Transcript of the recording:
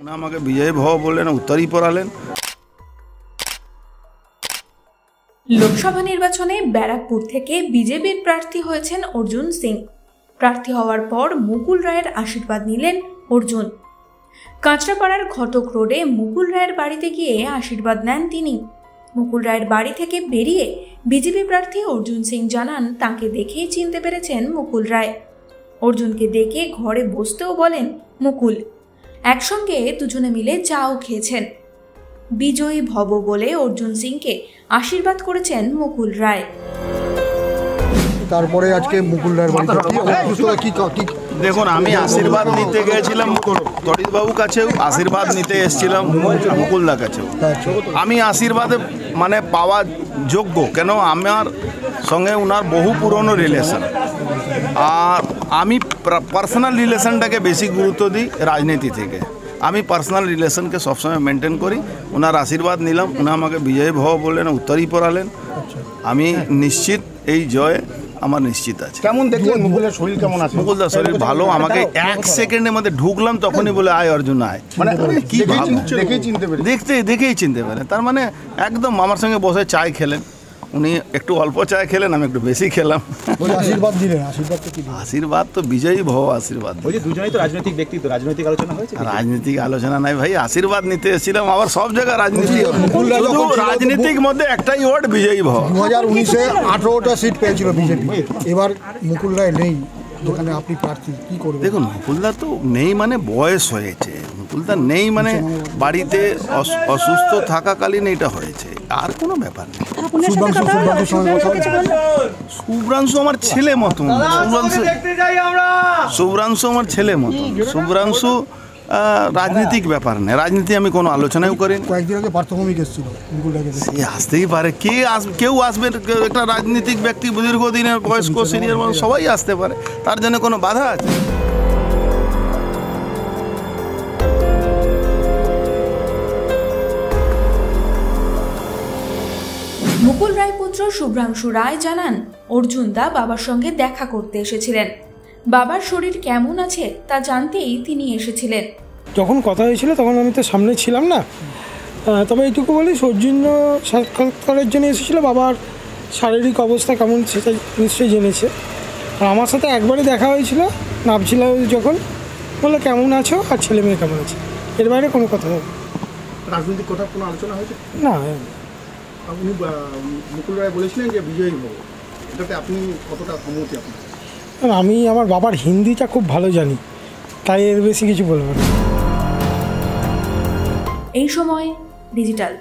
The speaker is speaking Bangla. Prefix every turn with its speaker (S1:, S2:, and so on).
S1: আমাকে বিজয় ভব বললেন, উত্তরই পড়ালেন।
S2: লোকসভা নির্বাচনে ব্যারাকপুর থেকে বিজেপির প্রার্থী হয়েছেন অর্জুন সিং। প্রার্থী হওয়ার পর মুকুল রায়ের আশীর্বাদ নিলেন অর্জুন। কাঁচরাপাড়ার ঘটক রোডে মুকুল রায়ের বাড়িতে গিয়ে আশীর্বাদ নেন তিনি। মুকুল রায়ের বাড়ি থেকে বেরিয়ে বিজেপি প্রার্থী অর্জুন সিং জানান, তাকে দেখেই চিনতে পেরেছেন মুকুল রায়। অর্জুনকে ডেকে ঘরে বসতেও বলেন মুকুল। একসঙ্গে দুজনে মিলে চাও খেয়েছেন। বিজয়ী ভব বলে অর্জুন সিংকে আশীর্বাদ করেছেন মুকুল রায়।
S3: তারপরে আজকে মুকুল রায়ের বাড়িতে
S1: দেখুন, আমি আশীর্বাদ নিতে গিয়েছিলাম তরিতবাবুর কাছেও, আশীর্বাদ নিতে এসেছিলাম মুকুলদার কাছেও। আমি আশীর্বাদে মানে পাওয়া যোগ্য, কেন আমার সঙ্গে ওনার বহু পুরনো রিলেশন, আর আমি পার্সোনাল রিলেশনটাকে বেশি গুরুত্ব দিই রাজনীতি থেকে। আমি পার্সোনাল রিলেশনকে সবসময় মেনটেন করি। ওনার আশীর্বাদ নিলাম, উনি আমাকে বিজয় ভব বললেন, উত্তরই পড়ালেন। আমি নিশ্চিত এই জয় আমার নিশ্চিত আছে।
S3: কেমন দেখলেন মুকুলের শরীর কেমন আছে?
S1: মুকুলদার শরীর ভালো। আমাকে এক সেকেন্ডের মধ্যে ঢুকলাম, তখনই বলে আয় অর্জুন আয়। মানে কি দেখেই চিনতে পারে। তার মানে একদম আমার সঙ্গে বসে চায় খেলেন। উনি একটু অল্প চায় খেলেন, আমি একটু বেশি খেলাম।
S3: আশীর্বাদ দিলেন,
S1: আশীর্বাদ তো বিজয়ী ভব আশীর্বাদ।
S4: দুজনেই তো রাজনৈতিক ব্যক্তি, তো রাজনৈতিক আলোচনা হয়েছে?
S1: রাজনৈতিক আলোচনা নাই ভাই, আশীর্বাদ নিতে এসেছিলাম। আবার সব জায়গায় রাজনীতি, রাজনীতিক মধ্যে একটাই ওয়ার্ড বিজয়ী ভব।
S3: 2019-এ 18টা সিট পেয়েছিল বিজেপি, এবার মুকুল রায় নেই, যেখানে আপনি প্রার্থী, কি করবেন?
S1: দেখুন, মুকুলদা তো নেই মানে বয়স হয়েছে, মুকুলদা নেই মানে বাড়িতে অসুস্থ থাকাকালীন এটা হয়েছে, আর কোনো ব্যাপার নেই। শুভ্রাংশু আমার ছেলে মতন, শুভ্রাংশু আমার ছেলে মতন। শুভ্রাংশু রাজনীতিক ব্যাপার নেই, রাজনীতি আমি কোনো আলোচনাও করি।
S3: কয়েকদিন আগে প্রাথমিক এসেছিল,
S1: সে আসতেই পারে, কেউ আসবে, একটা রাজনীতিক ব্যক্তি দীর্ঘদিনের বয়স্ক সিনিয়র মানুষ সবাই আসতে পারে, তার জন্য কোনো বাধা আছে?
S2: মুকুল রায় পুত্র শুভ্রাংশু রায় জানান, অর্জুন দা বাবার সঙ্গে দেখা করতে এসেছিলেন। বাবার শরীর কেমন আছে তা জানতেই তিনি এসেছিলেন।
S5: যখন কথা হয়েছিল তখন আমি তো সামনে ছিলাম না, তবে এইটুকু বলি, সৌজন্য সাক্ষাৎকারের জন্য এসেছিল। বাবার শারীরিক অবস্থা কেমন সেটা নিশ্চয়ই জেনেছে। আর আমার সাথে একবারই দেখা হয়েছিল, নামছিল যখন, বললো কেমন আছো আর ছেলে মেয়ে কেমন আছে, এর বাইরে কোনো কথা হবে।
S3: রাজনৈতিক কথা কোনো আলোচনা হয়েছে
S5: না?
S3: উনি মুকুল রায় বলেছিলেন যে বিজয়ী ভব, এটাতে আপনি কতটা সম্মতি?
S5: আমি আমার বাবার হিন্দিটা খুব ভালো জানি, তাই এর বেশি কিছু বলবো না।
S2: এই সময় ডিজিটাল।